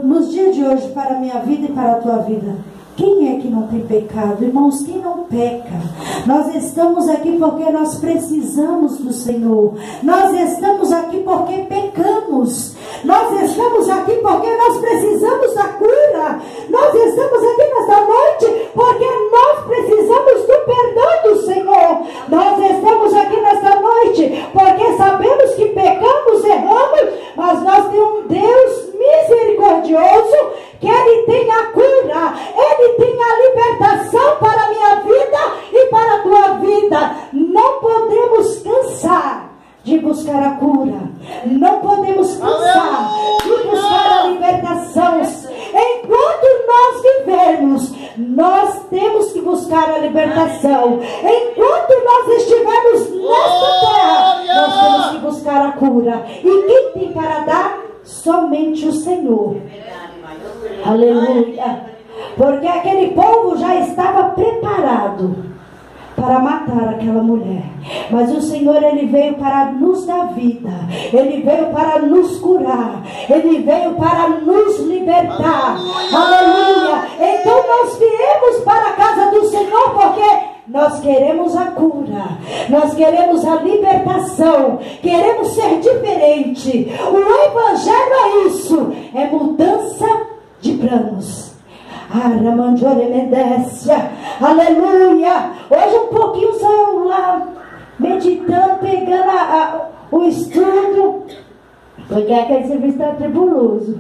Nos dias de hoje, para a minha vida e para a tua vida, quem é que não tem pecado? Irmãos, quem não peca? Nós estamos aqui porque nós precisamos do Senhor. Nós estamos aqui porque pecamos. Nós estamos aqui porque nós precisamos da cura. Nós estamos aqui nesta noite porque nós precisamos do perdão do Senhor. Nós estamos aqui nesta noite porque sabemos que pecamos, erramos, mas nós temos um Deus misericordioso, que Ele tem a cura, Ele tem a libertação para a minha vida e para a tua vida. Não podemos cansar de buscar a cura, não podemos cansar de buscar a libertação. Enquanto nós vivermos, nós temos que buscar a libertação. Enquanto nós estivermos nesta terra, nós temos que buscar a cura. E quem tem para dar? Somente o Senhor. Aleluia. Porque aquele povo já estava preparado para matar aquela mulher. Mas o Senhor, Ele veio para nos dar vida. Ele veio para nos curar. Ele veio para nos libertar. Aleluia. Então nós viemos para a casa do Senhor porque nós queremos a cura, nós queremos a libertação, queremos ser diferente. O Evangelho é isso, é mudança de planos. Aleluia. Hoje um pouquinho saiu lá, meditando, pegando o estudo, porque aquele serviço está tribuloso.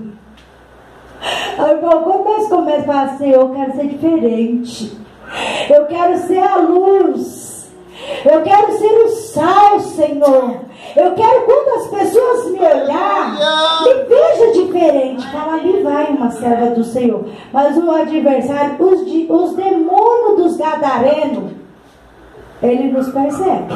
Quando nós começamos a falar assim, eu quero ser diferente. Eu quero ser a luz. Eu quero ser o sal, Senhor. Eu quero, quando as pessoas me olharem, me veja diferente. Fala, ali vai uma serva do Senhor. Mas o adversário, os demônios dos gadarenos, ele nos persegue.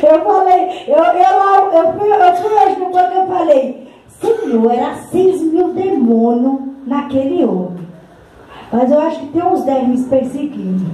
Eu falei, eu fui hoje no banco, eu falei, Senhor, era 6.000 demônios naquele homem. Mas eu acho que tem uns 10 me perseguindo.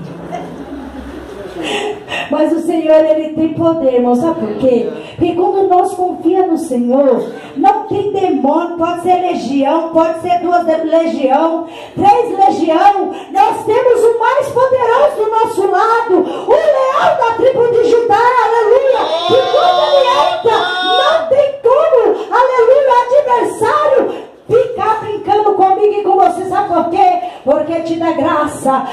Mas o Senhor, Ele tem poder, irmão. Sabe por quê? Porque quando nós confiamos no Senhor, não tem demônio. Pode ser legião, pode ser 2 legião, 3 legião. Nós temos o mais poderoso do nosso lado, o leão da tribo de Judá, aleluia. E quando ele entra, não tem como, aleluia, adversário ficar brincando comigo e com você. Sabe por quê? Porque te dá graça.